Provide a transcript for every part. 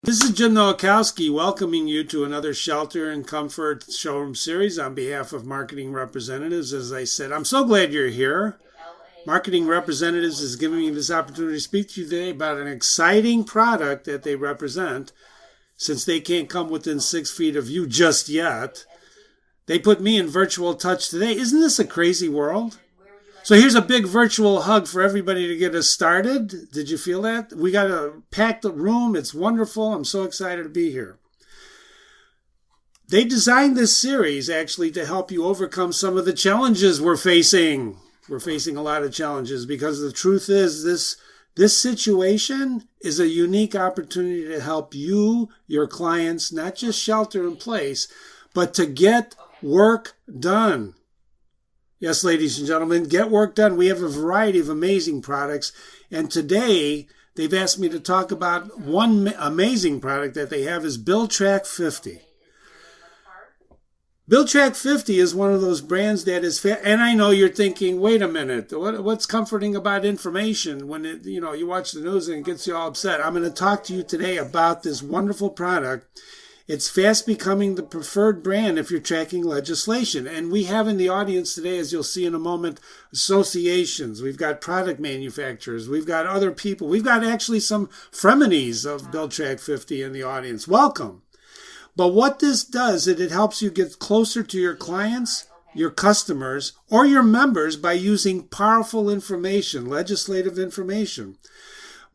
This is Jim Nowakowski welcoming you to another Shelter and Comfort Showroom Series on behalf of Marketing Representatives. As I said, I'm so glad you're here. Marketing Representatives is giving me this opportunity to speak to you today about an exciting product that they represent. Since they can't come within 6 feet of you just yet, they put me in virtual touch today. Isn't this a crazy world? So here's a big virtual hug for everybody to get us started. Did you feel that? We got a packed room. It's wonderful. I'm so excited to be here. They designed this series actually to help you overcome some of the challenges we're facing. We're facing a lot of challenges because the truth is this situation is a unique opportunity to help you, your clients, not just shelter in place, but to get work done. Yes, ladies and gentlemen, get work done. We have a variety of amazing products. And today, they've asked me to talk about one amazing product that they have is BillTrack50. BillTrack50 is one of those brands that is, and I know you're thinking, wait a minute, what's comforting about information when you watch the news and it gets you all upset? I'm going to talk to you today about this wonderful product. It's fast becoming the preferred brand if you're tracking legislation. And we have in the audience today, as you'll see in a moment, associations. We've got product manufacturers. We've got other people. We've got actually some frenemies of BillTrack50 in the audience. Welcome. But what this does is it helps you get closer to your clients, your customers, or your members by using powerful information, legislative information.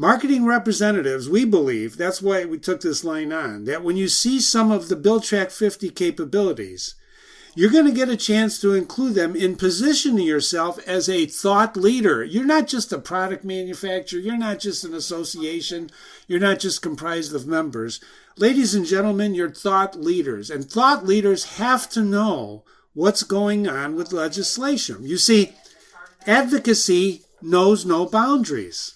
Marketing representatives, we believe, that's why we took this line on, that when you see some of the BillTrack50 capabilities, you're going to get a chance to include them in positioning yourself as a thought leader. You're not just a product manufacturer. You're not just an association. You're not just comprised of members. Ladies and gentlemen, you're thought leaders. And thought leaders have to know what's going on with legislation. You see, advocacy knows no boundaries.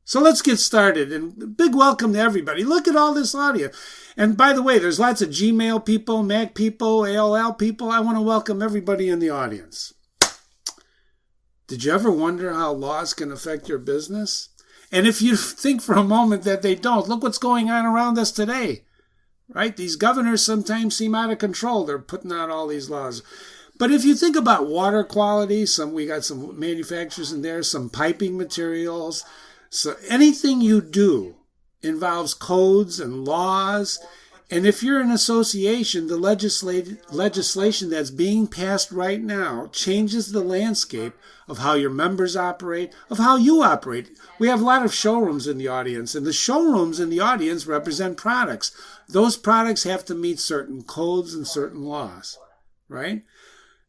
So let's get started, and big welcome to everybody. Look at all this audio. And by the way, there's lots of Gmail people, Mac people, AOL people. I want to welcome everybody in the audience. Did you ever wonder how laws can affect your business? And if you think for a moment that they don't, look what's going on around us today, right? These governors sometimes seem out of control. They're putting out all these laws. But if you think about water quality, we got some manufacturers in there, some piping materials. So anything you do involves codes and laws. And if you're an association, the legislation that's being passed right now changes the landscape of how your members operate, of how you operate. We have a lot of showrooms in the audience, and the showrooms in the audience represent products. Those products have to meet certain codes and certain laws, right?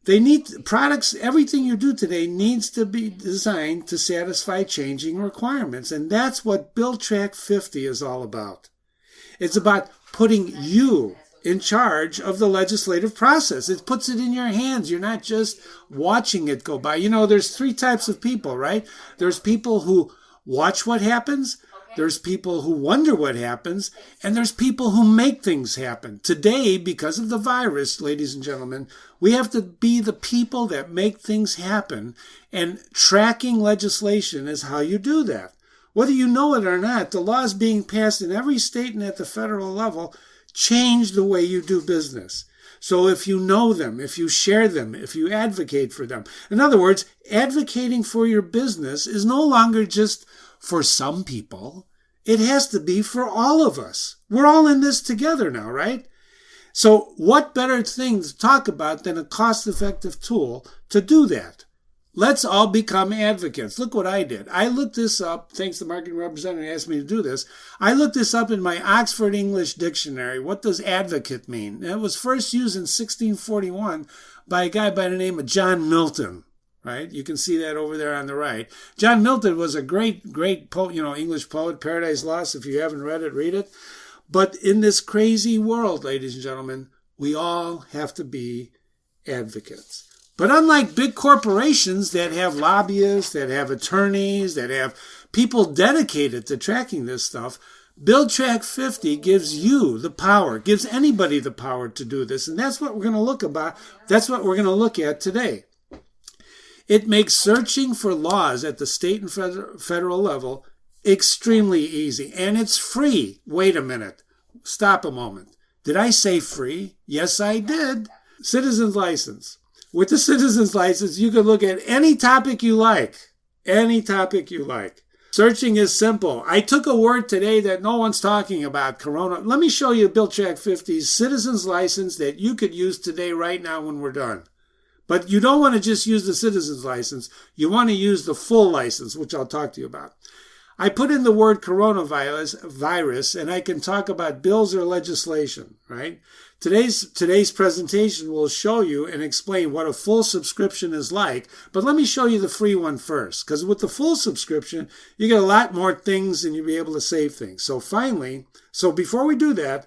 They need products, everything you do today needs to be designed to satisfy changing requirements. And that's what BillTrack50 is all about. It's about putting you in charge of the legislative process. It puts it in your hands. You're not just watching it go by. There's 3 types of people, right? There's people who watch what happens. There's people who wonder what happens, and there's people who make things happen. Today, because of the virus, ladies and gentlemen, we have to be the people that make things happen, and tracking legislation is how you do that. Whether you know it or not, the laws being passed in every state and at the federal level change the way you do business. So if you know them, if you share them, if you advocate for them. In other words, advocating for your business is no longer just for some people. It has to be for all of us. We're all in this together now, right? So what better thing to talk about than a cost-effective tool to do that? Let's all become advocates. Look what I did. I looked this up, thanks to the marketing representative who asked me to do this. I looked this up in my Oxford English Dictionary. What does advocate mean? And it was first used in 1641 by a guy by the name of John Milton. Right? You can see that over there on the right. John Milton was a great poet, English poet, Paradise Lost. If you haven't read it, read it. But in this crazy world, ladies and gentlemen, we all have to be advocates. But unlike big corporations that have lobbyists, that have attorneys, that have people dedicated to tracking this stuff, BillTrack50 gives you the power, gives anybody the power to do this. And that's what we're going to look at today. It makes searching for laws at the state and federal level extremely easy. And it's free. Wait a minute. Stop a moment. Did I say free? Yes, I did. Citizen's license. With the citizen's license, you can look at any topic you like. Any topic you like. Searching is simple. I took a word today that no one's talking about, corona. Let me show you BillTrack50's citizen's license that you could use today right now when we're done. But you don't want to just use the citizen's license. You want to use the full license, which I'll talk to you about. I put in the word coronavirus, and I can talk about bills or legislation, right? Today's presentation will show you and explain what a full subscription is like, but let me show you the free one first, because with the full subscription, you get a lot more things and you'll be able to save things. So before we do that,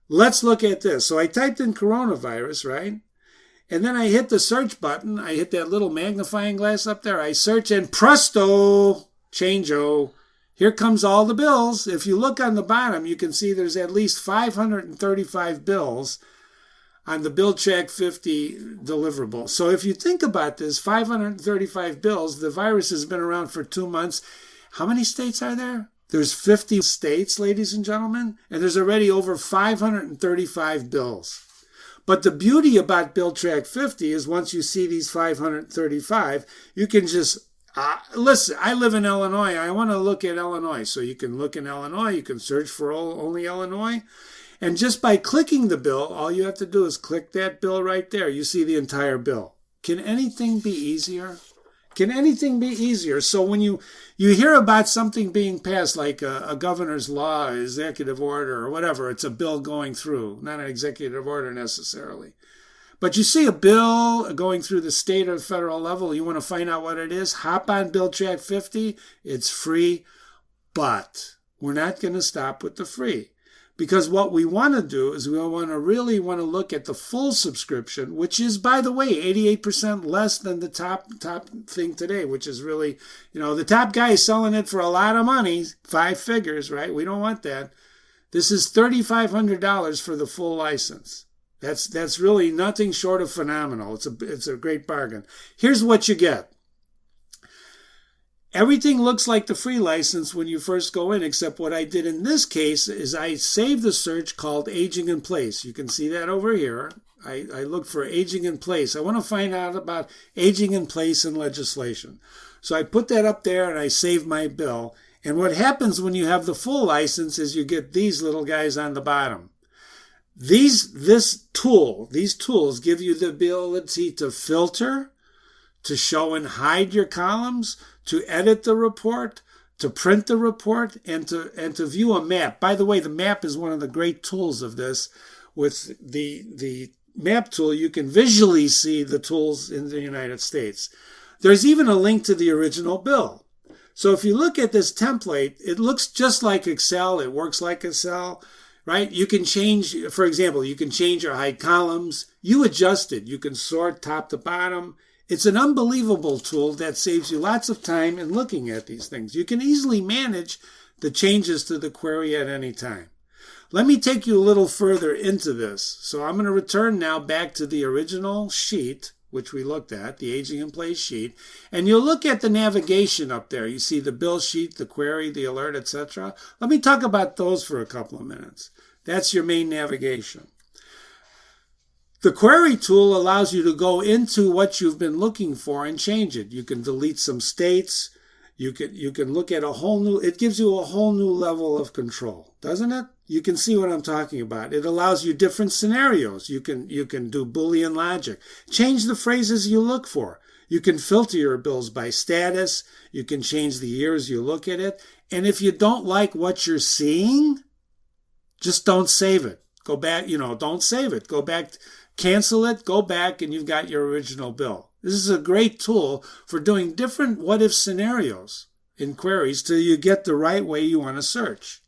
let's look at this. So I typed in coronavirus, right? And then I hit the search button. I hit that little magnifying glass up there. I search, and presto, change-o, here comes all the bills. If you look on the bottom, you can see there's at least 535 bills on the BillTrack50 deliverable. So if you think about this, 535 bills, the virus has been around for 2 months. How many states are there? There's 50 states, ladies and gentlemen, and there's already over 535 bills. But the beauty about BillTrack50 is once you see these 535, you can just listen, I live in Illinois. I want to look at Illinois. So you can look in Illinois. You can search for only Illinois. And just by clicking the bill, all you have to do is click that bill right there. You see the entire bill. Can anything be easier? Can anything be easier? So when you hear about something being passed, like a governor's law, executive order, or whatever, it's a bill going through, not an executive order necessarily. But you see a bill going through the state or federal level, you want to find out what it is, hop on BillTrack50. It's free, but we're not going to stop with the free. Because what we want to do is we really want to look at the full subscription, which is, by the way, 88% less than the top thing today, which is really, the top guy is selling it for a lot of money, 5 figures, right? We don't want that. This is $3,500 for the full license. That's really nothing short of phenomenal. It's a great bargain. Here's what you get. Everything looks like the free license when you first go in, except what I did in this case is I saved the search called aging in place. You can see that over here. I looked for aging in place. I want to find out about aging in place in legislation. So I put that up there and I saved my bill. And what happens when you have the full license is you get these little guys on the bottom. These tools give you the ability to filter, to show and hide your columns, to edit the report, to print the report, and to view a map. By the way, the map is one of the great tools of this. With the map tool, you can visually see the tools in the United States. There's even a link to the original bill. So if you look at this template, it looks just like Excel. It works like Excel. Right? You can change, for example, you can change or hide columns. You adjust it. You can sort top to bottom. It's an unbelievable tool that saves you lots of time in looking at these things. You can easily manage the changes to the query at any time. Let me take you a little further into this. So I'm going to return now back to the original sheet, which we looked at, the aging in place sheet, and you'll look at the navigation up there. You see the bill sheet, the query, the alert, etc. Let me talk about those for a couple of minutes. That's your main navigation. The query tool allows you to go into what you've been looking for and change it. You can delete some states. You can look at it gives you a whole new level of control, doesn't it? You can see what I'm talking about. It allows you different scenarios. You can do Boolean logic. Change the phrases you look for. You can filter your bills by status. You can change the years you look at it. And if you don't like what you're seeing, just don't save it. Go back, don't save it. Go back, cancel it, go back, and you've got your original bill. This is a great tool for doing different what-if scenarios in queries till you get the right way you want to search.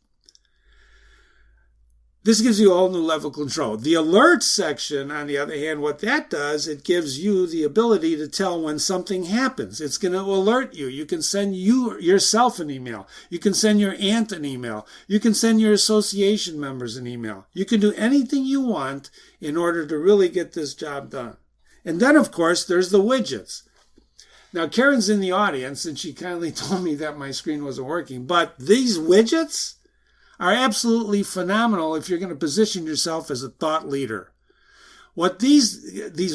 This gives you a whole new level of control. The alerts section, on the other hand, what that does, it gives you the ability to tell when something happens. It's going to alert you. You can send yourself an email. You can send your aunt an email. You can send your association members an email. You can do anything you want in order to really get this job done. And then, of course, there's the widgets. Now, Karen's in the audience, and she kindly told me that my screen wasn't working. But these widgets are absolutely phenomenal if you're going to position yourself as a thought leader. What these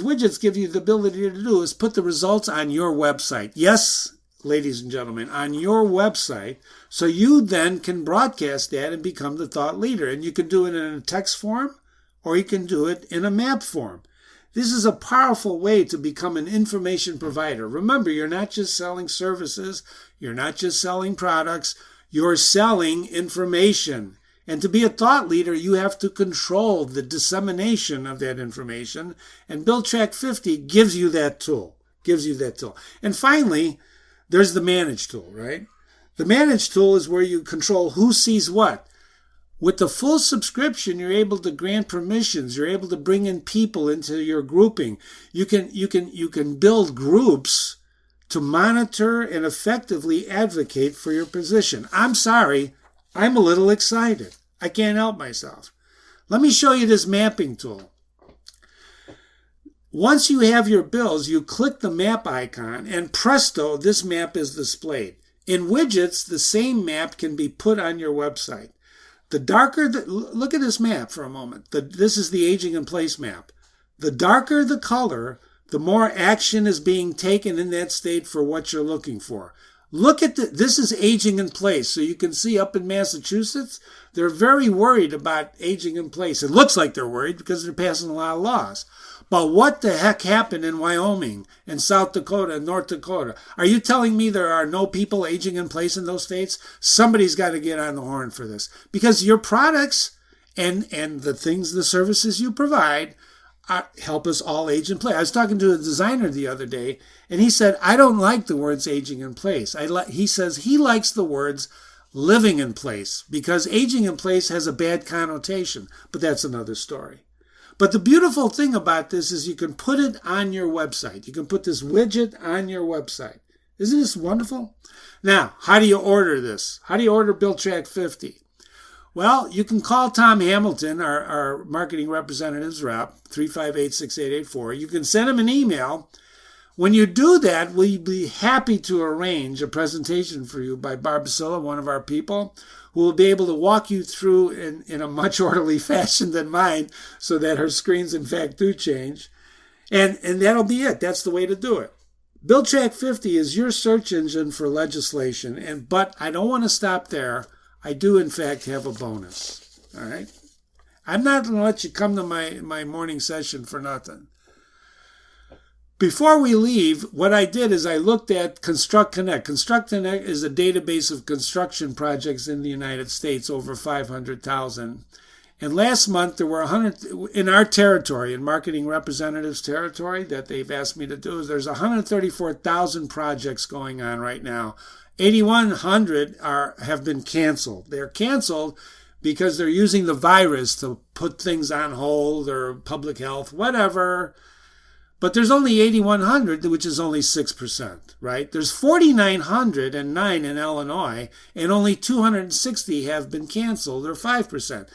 widgets give you the ability to do is put the results on your website. Yes, ladies and gentlemen, on your website. So you then can broadcast that and become the thought leader. And you can do it in a text form or you can do it in a map form. This is a powerful way to become an information provider. Remember, you're not just selling services. You're not just selling products. You're selling information. And to be a thought leader, you have to control the dissemination of that information. And BillTrack50 gives you that tool. And finally, there's the manage tool, right? The manage tool is where you control who sees what. With the full subscription, you're able to grant permissions. You're able to bring in people into your grouping. You can build groups to monitor and effectively advocate for your position. I'm sorry, I'm a little excited. I can't help myself. Let me show you this mapping tool. Once you have your bills, you click the map icon and presto, this map is displayed. In widgets, the same map can be put on your website. Look at this map for a moment. This is the aging in place map. The darker the color, the more action is being taken in that state for what you're looking for. Look at this is aging in place. So you can see up in Massachusetts, they're very worried about aging in place. It looks like they're worried because they're passing a lot of laws. But what the heck happened in Wyoming and South Dakota and North Dakota? Are you telling me there are no people aging in place in those states? Somebody's got to get on the horn for this. Because your products and the services you provide help us all age in place. I was talking to a designer the other day, and he said, I don't like the words aging in place. He says he likes the words living in place because aging in place has a bad connotation, but that's another story. But the beautiful thing about this is you can put it on your website. You can put this widget on your website. Isn't this wonderful? Now, how do you order this? How do you order BillTrack50? Well, you can call Tom Hamilton, our marketing representative's rep, 358-6884. You can send him an email. When you do that, we'll be happy to arrange a presentation for you by Barb Basilla, one of our people, who will be able to walk you through in a much orderly fashion than mine so that her screens, in fact, do change. And that'll be it. That's the way to do it. BillTrack50 is your search engine for legislation, but I don't want to stop there. I do, in fact, have a bonus. All right? I'm not going to let you come to my morning session for nothing. Before we leave, what I did is I looked at Construct Connect. Construct Connect is a database of construction projects in the United States, over 500,000. And last month, there were 100, in our territory, in marketing representatives' territory, that they've asked me to do, is there's 134,000 projects going on right now. 8,100 have been canceled. They're canceled because they're using the virus to put things on hold or public health, whatever. But there's only 8,100, which is only 6%, right? There's 4,909 in Illinois, and only 260 have been canceled, or 5%.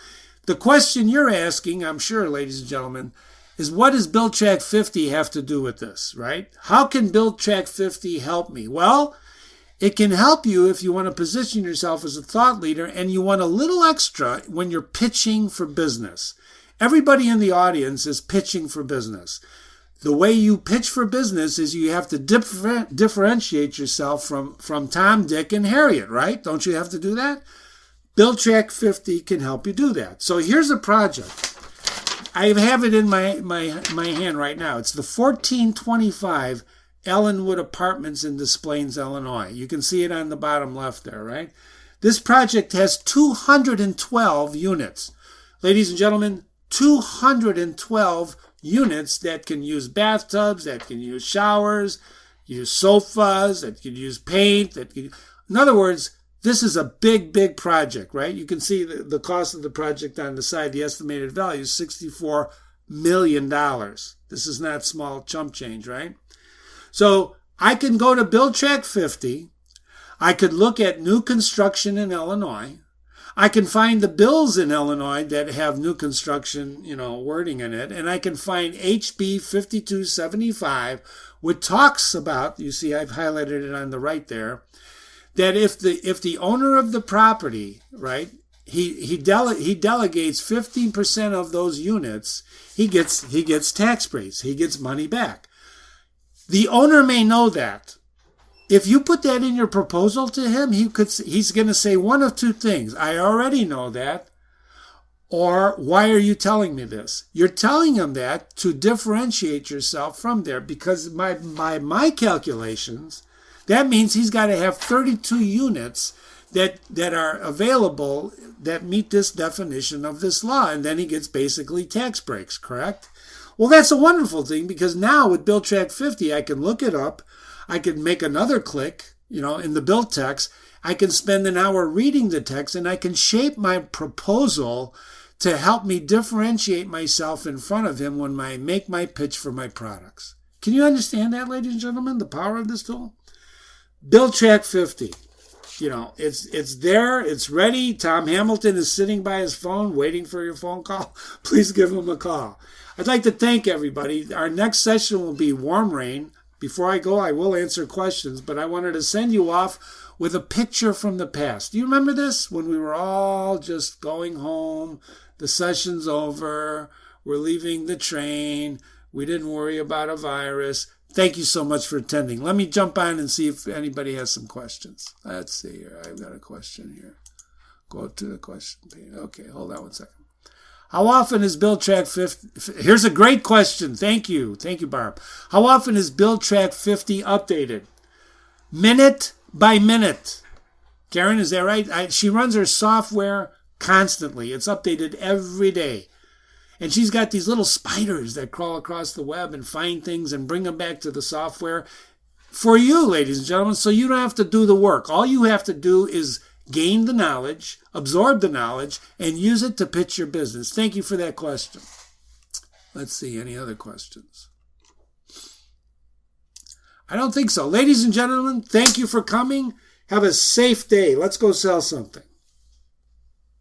The question you're asking, I'm sure, ladies and gentlemen, is what does BillTrack50 have to do with this, right? How can BillTrack50 help me? Well, it can help you if you want to position yourself as a thought leader and you want a little extra when you're pitching for business. Everybody in the audience is pitching for business. The way you pitch for business is you have to differentiate yourself from Tom, Dick, and Harriet, right? Don't you have to do that? BillTrack50 can help you do that. So here's a project. I have it in my hand right now. It's the 1425 Ellenwood Apartments in Des Plaines, Illinois. You can see it on the bottom left there, right? This project has 212 units. Ladies and gentlemen, 212 units that can use bathtubs, that can use showers, use sofas, that can use paint. In other words, this is a big, big project, right? You can see the cost of the project on the side. The estimated value is $64 million. This is not small chump change, right? So I can go to BillTrack50. I could look at new construction in Illinois. I can find the bills in Illinois that have new construction, wording in it. And I can find HB 5275, which talks about, you see I've highlighted it on the right there, that if the owner of the property, right, he delegates 15% of those units. He gets tax breaks. He gets money back. The owner may know that. If you put that in your proposal to him, he's going to say one of two things. I already know that. Or, why are you telling me this? You're telling him that to differentiate yourself from there, because my calculations, that means he's got to have 32 units that are available that meet this definition of this law, and then he gets basically tax breaks, correct? Well, that's a wonderful thing, because now with BillTrack50, I can look it up, I can make another click, in the bill text, I can spend an hour reading the text, and I can shape my proposal to help me differentiate myself in front of him when I make my pitch for my products. Can you understand that, ladies and gentlemen, the power of this tool? BillTrack50. It's there, it's ready. Tom Hamilton is sitting by his phone waiting for your phone call. Please give him a call. I'd like to thank everybody. Our next session will be warm rain. Before I go, I will answer questions, but I wanted to send you off with a picture from the past. Do you remember this? When we were all just going home, the session's over, we're leaving the train, we didn't worry about a virus. Thank you so much for attending. Let me jump on and see if anybody has some questions. Let's see here. I've got a question here. Go to the question page. Okay, hold on one second. How often is BillTrack50? Here's a great question. Thank you. Thank you, Barb. How often is BillTrack50 updated? Minute by minute. Karen, is that right? She runs her software constantly. It's updated every day. And she's got these little spiders that crawl across the web and find things and bring them back to the software for you, ladies and gentlemen, so you don't have to do the work. All you have to do is gain the knowledge, absorb the knowledge, and use it to pitch your business. Thank you for that question. Let's see, any other questions? I don't think so. Ladies and gentlemen, thank you for coming. Have a safe day. Let's go sell something.